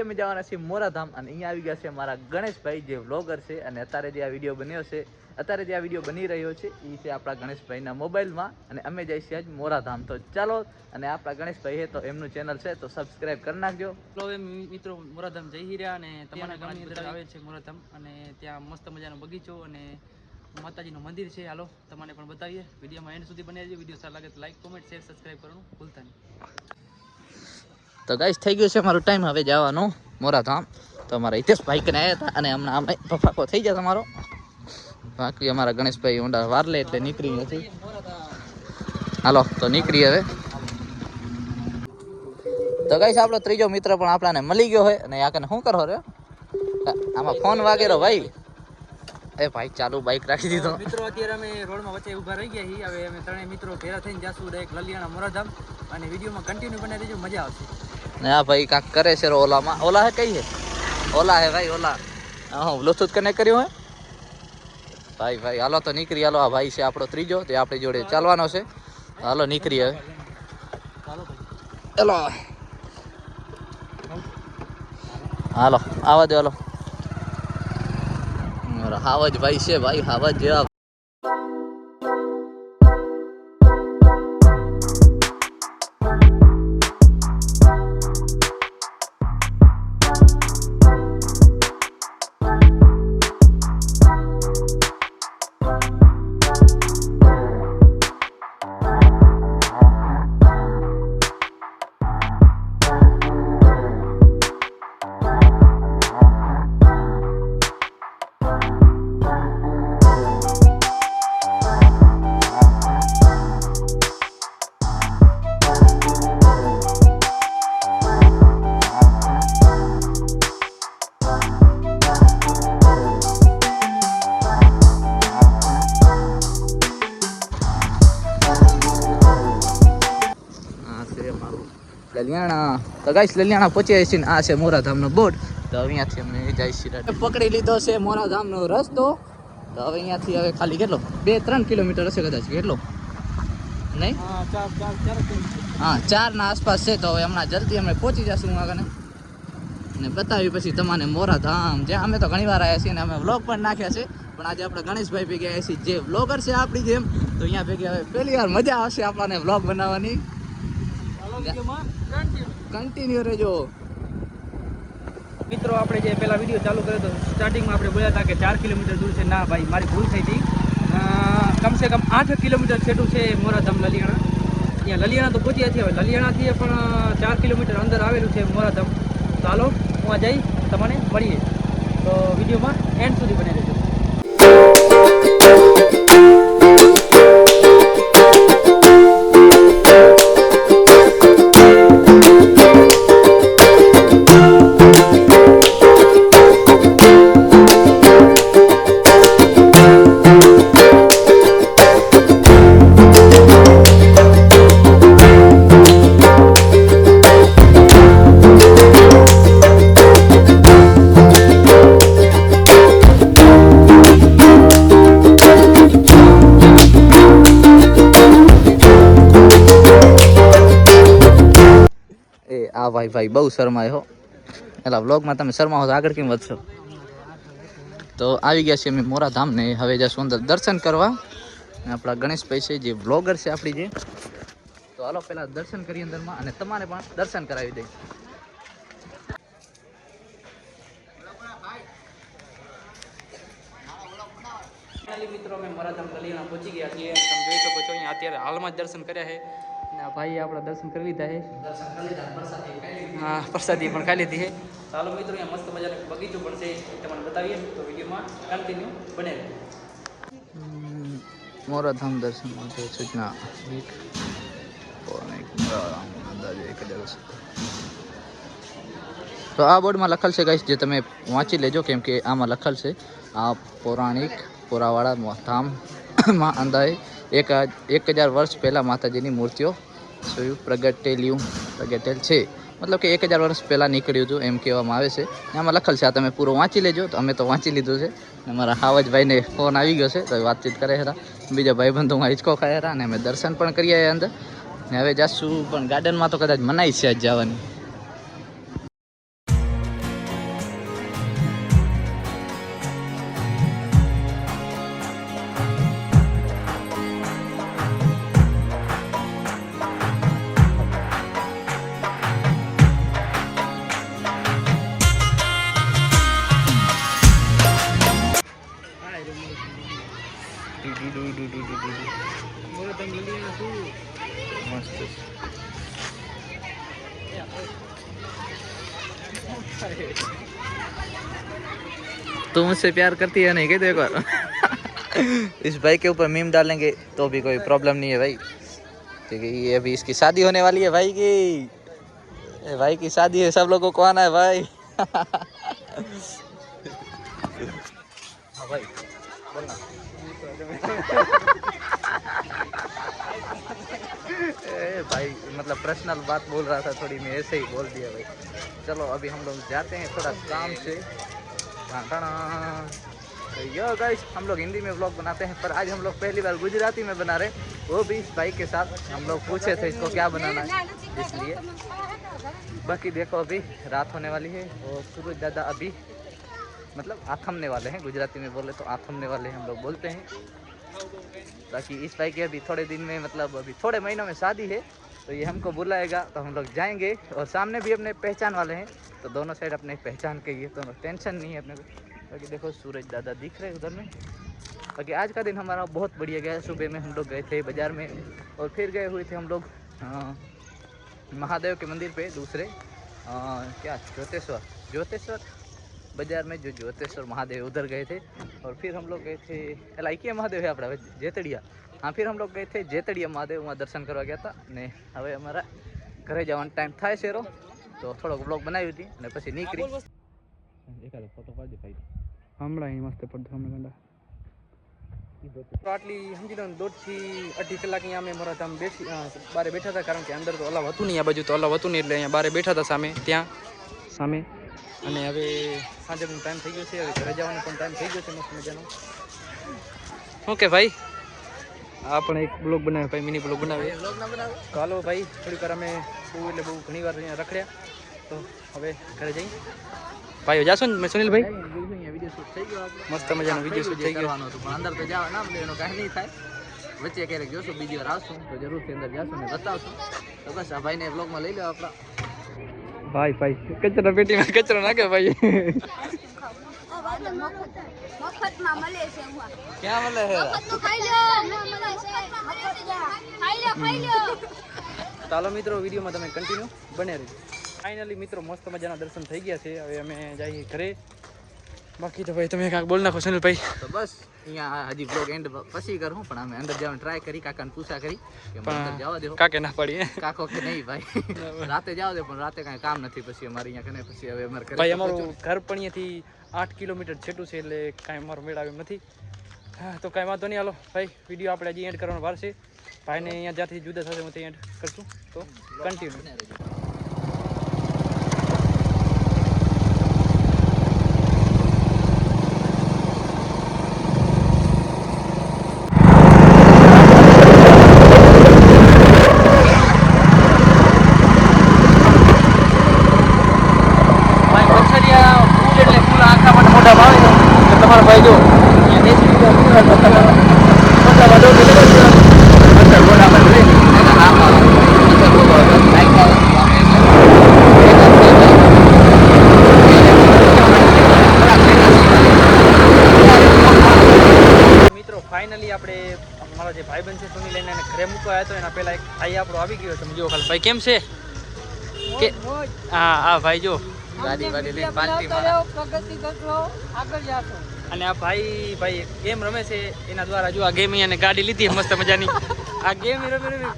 આજે અમે જવાના છીએ મોરાધામ અને અહીંયા આવી ગયા છે મારા ગણેશભાઈ જે વ્લોગર છે અને અત્યારે જે આ વિડીયો બન્યો છે અત્યારે જે આ વિડીયો બની રહ્યો છે એ છે આપણા ગણેશભાઈના મોબાઈલમાં અને અમે જઈએ છીએ આજ મોરાધામ તો ચાલો અને આપણા ગણેશભાઈ છે તો એમનું ચેનલ છે તો સબસ્ક્રાઇબ કરી નાખજો ચલો હવે મિત્રો મોરાધામ જઈ રહ્યા અને તમારા ગામની અંદર આવે છે મોરાધામ અને ત્યાં મસ્ત મજાનો બગીચો અને માતાજીનું મંદિર છે. હાલો તમને પણ બતાવીએ વિડીયોમાં એન્ડ સુધી બની રહેજો. વિડીયો સારો લાગે તો લાઈક કોમેન્ટ શેર સબસ્ક્રાઇબ કરવાનું ભૂલતા નહીં. તો ગાઈસ થઈ ગયું છે મારું ટાઈમ હવે જવાનું મોરાધામ. તો અમારા હિતેશભાઈ કને આવ્યા હતા અને હમણાં અમે પફાકો થઈ ગયા તમારો બાકી અમારા ગણેશભાઈ ઊંડા વારલે એટલે નીકળી નથી. હાલો તો નીકળી હવે. તો ગાઈસ આપણો ત્રીજો મિત્ર પણ આપણાને મળી ગયો હોય અને આ કને શું કરો રે આમાં ફોન વાગેરો ભાઈ. એ ભાઈ ચાલુ બાઈક રાખી દીધો. મિત્રો અત્યારે અમે રોડમાં વચ્ચે ઊભા રહી ગયા છીએ. હવે અમે ત્રણેય મિત્રો ભેગા થઈને જાશું ડાયરેક્ટ લલિયાણા મોરાધામ અને વિડીયોમાં કન્ટિન્યુ બનાવી દેજો, મજા આવશે. ને આ ભાઈ કાંક કરે છે ઓલામાં. ઓલા હે કઈ હે? ઓલા હે ભાઈ ઓલા. હા બ્લુટૂથ કનેક્ટ કર્યું હે ભાઈ. ભાઈ હાલો તો નીકળી. હાલો આ ભાઈ છે આપણો ત્રીજો તે આપણી જોડે ચાલવાનો છે. હાલો નીકળી હવે. ચાલો હાલો આવા દે. હાલો હાવજ ભાઈ છે ભાઈ હાવજ જેવા. લલિયાણા તો ગાઈસ લલિયાણા પહોંચ્યા છીએ. આ છે મોરાધામનો બોર્ડ. તો અહીંયાથી અમે જઈ છીએ. પકડી લીધો છે મોરાધામનો રસ્તો. તો હવે અહીંયાથી હવે ખાલી કેટલો 2-3 કિલોમીટર હશે કદાચ. કેટલો નહીં? હા 4 ના આસપાસ છે. તો હવે હમણાં જલ્દી અમે પહોંચી જશું આગળ ને બતાવી પછી તમને મોરાધામ જ્યાં અમે તો ઘણી વાર આવ્યા છીએ ને અમે વ્લોગ પણ નાખ્યા છે. પણ આજે આપણે ગણેશભાઈ ભેગા આવ્યા છીએ જે વ્લોગર છે આપણી જેમ. તો અહીંયા ભેગા હવે પહેલી વાર મજા આવશે આપણને વ્લોગ બનાવવાની. કન્ટિન્યુ રહેજો મિત્રો. આપણે જે પહેલા વિડીયો ચાલુ કર્યો તો સ્ટાર્ટિંગમાં આપણે બોલ્યા હતા કે 4 કિલોમીટર દૂર છે. ના ભાઈ મારી ભૂલ થઈ હતી. કમસે કમ 8 કિલોમીટર છેટું છે મોરાધામ લલિયાણા. અહીંયા લલિયાણા તો પહોંચ્યા છીએ. હવે લલિયાણાથી પણ 4 કિલોમીટર અંદર આવેલું છે મોરાધામ. તો હાલો હું જઈ તમને મળીએ. તો વિડીયોમાં એન્ડ સુધી બની રહેજો. આ ભાઈ બહુ શરમાય હો. એટલે વ્લોગમાં તમે શરમાવો તો આગળ કેમ વધશો. તો આવી ગયા છે અમે મોરાધામ ને હવે જશું અંદર દર્શન કરવા. આપણા ગણેશભાઈ છે જે વ્લોગર છે આપણી જે. તો હાલો પહેલાં દર્શન કરીએ અંદરમાં અને તમારે પણ દર્શન કરાવી દઈએ. મિત્રો અમે મોરાધામ લલિયાણા પહોંચી ગયા છીએ. તમે જોઈ શકો છો અહીંયા અત્યારે હાલમાં જ દર્શન કર્યા છે. ભાઈ આપણા દર્શન કરી લીધા છે. હા પ્રસાદી પણ ખાઈ લીધી છે. ચાલો મિત્રો અહીંયા મસ્ત મજાનો બગીચો પણ છે તમને બતાવીએ. તો વિડીયોમાં કન્ટિન્યુ બને. મોરાધામ દર્શન માટે સૂચના તો આ બોર્ડમાં લખેલ છે ગાઈસ જે તમે વાંચી લેજો કેમ કે આમાં લખેલ છે આ પૌરાણિક પુરાવાળા ધામમાં અંદાજે 1000 વર્ષ પહેલાં માતાજીની મૂર્તિઓ પ્રગટેલ છે. મતલબ કે 1000 વર્ષ પહેલાં નીકળ્યું હતું એમ કહેવામાં આવે છે. આમાં લખેલ છે. આ તમે પૂરો વાંચી લેજો. તો અમે તો વાંચી લીધું છે. અમારા હાવજભાઈને ફોન આવી ગયો છે તો વાતચીત કરે હતા. બીજા ભાઈબંધોમાં હિંચકો ખાયા હતા અને અમે દર્શન પણ કરી આવ્યા અંદર. ને હવે જાશું પણ ગાર્ડનમાં તો કદાચ મનાઈ છે આજ જવાની. तुम मुझसे प्यार करती है नहीं कहते एक बार। इस भाई के ऊपर मीम डालेंगे तो भी कोई प्रॉब्लम नहीं है भाई, क्योंकि ये अभी इसकी शादी होने वाली है भाई की। भाई की शादी है, सब लोगों को आना है भाई। हाँ भाई बोलना। ए भाई मतलब पर्सनल बात बोल रहा था थोड़ी, मैं ऐसे ही बोल दिया भाई। चलो अभी हम लोग जाते हैं थोड़ा काम से। तो यो गाइस, हम लोग हिंदी में व्लॉग बनाते हैं, पर आज हम लोग पहली बार गुजराती में बना रहे, वो भी इस बाइक के साथ। हम लोग पूछे थे इसको क्या बनाना है, इसलिए। बाकी देखो अभी रात होने वाली है और सूरज दादा अभी मतलब आथमने वाले हैं, गुजराती में बोले तो आथमने वाले हैं हम लोग बोलते हैं। बाकी इस भाई की अभी थोड़े दिन में मतलब अभी थोड़े महीनों में शादी है, तो ये हमको बुलाएगा तो हम लोग जाएंगे। और सामने भी अपने पहचान वाले हैं, तो दोनों साइड अपने पहचान के ये तो टेंशन नहीं है अपने को। बाकी देखो सूरज दादा दिख रहे हैं उधर में। बाकी आज का दिन हमारा बहुत बढ़िया गया। सुबह में हम लोग गए थे बाज़ार में, और फिर गए हुए थे हम लोग महादेव के मंदिर पे, दूसरे क्या ज्योतेश्वर बाजार में, जो ज्योतेश्वर महादेव उधर गए थे। और फिर हम लोग गए थे एलाइकिया महादेव है अपना जेतड़िया, हाँ फिर हम लोग गए थे जेतड़िया महादेव, वहाँ दर्शन करवा गया था ने। હવે અમારા ઘરે જવાનો ટાઈમ થાય છે રો, તો થોડોક બ્લોગ બનાવી હતી અને પછી નીકળી એકાદો ફોટો પાડી ભાઈ હમણાં અહીં મસ્ત પડતો હમણાં ગંડા આટલી સમજી લો 1.5 થી 2.5 કલાક અહીંયા અમે મોરાધામ બારે બેઠા હતા, કારણ કે અંદર તો અલાવ હતું નહીં, આ બાજુ તો અલાવ હતું નહીં, એટલે અહીંયા બારે બેઠા હતા ત્યાં સામે. અને હવે સાંજનો ટાઈમ થઈ ગયો છે, હવે ઘરે જવાનો પણ ટાઈમ થઈ ગયો છે મસ્ત મજાનો. ઓકે ભાઈ, આ પણ એક બ્લોગ બનાવ્યો ભાઈ, મિની બ્લોગ બનાવ્યો. તો હાલો ભાઈ, થોડીક વાર અમે બહુ ઘણી વાર અહીંયા રખડ્યા, તો હવે ઘરે જઈ ભાઈઓ જાશો ને સુનિલભાઈ? વિડીયો શૂટ થઈ ગયો, મસ્ત મજાનો વિડીયો શૂટ થઈ ગયો. પણ અંદર તો જવા ના મળે, એનો કાંઈ નહીં થાય. વચ્ચે ક્યારેક જોશું, બીજી વાર આવશું તો જરૂરથી અંદર જાશું ને બતાવશું. તો બસ આ ભાઈને બ્લોગમાં લઈ લો આપણા. ભાઈ કચરા પેટીમાં કચરો નાખે ભાઈ. મફતમાં મળે છે. ક્યાં મળે છે? ખાઈ લો. ચાલો મિત્રો, વિડીયોમાં તમે કન્ટિન્યુ બને રહેજો. ફાઇનલી મિત્રો મસ્ત મજાના દર્શન થઈ ગયા છે, હવે અમે જઈએ ઘરે. બાકી તો ભાઈ તમે કાંઈક બોલ નાખો સુનિલભાઈ. તો બસ અહીંયા હજી બ્લોગ એન્ડ પછી કરું, પણ અમે અંદર જવાનું ટ્રાય કરી, કાકાને પૂછા કરી કે અંદર જવા દો. કાકે ના પાડીએ. કાકો કે નહીં ભાઈ રાતે જવા દે, પણ રાતે કાંઈ કામ નથી પછી અમારે અહીંયા કને. પછી હવે અમારે ભાઈ અમારું ઘર પણ અહીંયાથી 8 કિલોમીટર છેટું છે, એટલે કાંઈ અમારો મેળ આવ્યો નથી. હા તો કાંઈ વાંધો નહીં. હાલો ભાઈ, વિડીયો આપણે હજી એન્ડ કરવાનો વાર છે. ભાઈને અહીંયા જ્યાંથી જુદા થશે હું એન્ડ કરશું, તો કન્ટિન્યુ. તમારા ભાઈ જો મિત્રો ફાઇનલી આપણે અમારો જે ભાઈબંધ છે સુનિલ, એને ઘરે મૂકવા આવ્યો હતો, એના પહેલા એક ભાઈ આપણો આવી ગયો છે. જો ખાલી ભાઈ કેમ છે કે હા ભાઈ જો ગાડી વાડી લઈને પાલટી મારા. અને આ ભાઈ ગેમ રમે છે, એના દ્વારા જો આ ગેમ અને ગાડી લીધી મસ્ત મજાની. આ ગેમ રમી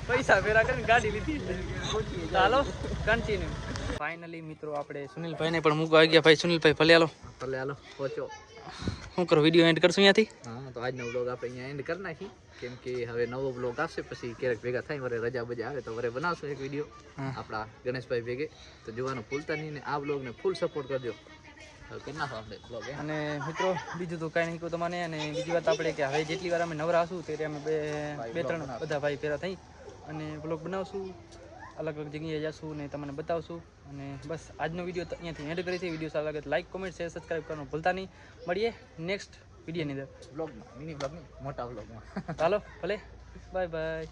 પૈસા ભેરા કરીને ગાડી લીધી. ચાલો કન્ટિન્યુ. ફાઇનલી મિત્રો આપણે સુનિલભાઈને પણ મૂકવા આવી ગયા. ભાઈ સુનિલભાઈ ભલે હાલો પહોંચો. શું કરો, વિડીયો એન્ડ કરશું અહીંયાથી? હા તો આજનો બ્લોગ આપણે અહીંયા એન્ડ કરી નાખી, કેમ કે હવે નવો બ્લોગ આવશે, પછી ક્યારેક ભેગા થાય, વરે રજા બજા આવે તો વરે બનાવશું એક વિડીયો આપણા ગણેશભાઈ ભેગે. તો જોવાનું ભૂલતા નહીં, ને આ બ્લોગને ફૂલ સપોર્ટ કરજો. કરી નાખો આપણે બ્લોગ. અને મિત્રો બીજું તો કાંઈ નહીં કહું તમને. અને બીજી વાત આપણે કે હવે જેટલી વાર અમે નવરા હશું ત્યારે અમે બે ત્રણ બધા ભાઈ ભેરા થઈ અને બ્લોગ બનાવશું, અલગ અલગ જગ્યાએ જશું ને તમને બતાવશું. અને બસ આજનો વિડીયો અહીંયાથી એન્ડ કરી છે. વિડીયો સારો લાગે તો લાઈક, કોમેન્ટ, શેર, સબસ્ક્રાઈબ કરવાનું ભૂલતા નહીં. મળીએ નેક્સ્ટ વિડીયોની અંદર, બ્લોગમાં, મિની બ્લોગમાં, મોટા બ્લોગમાં. ચાલો ભલે, બાય બાય.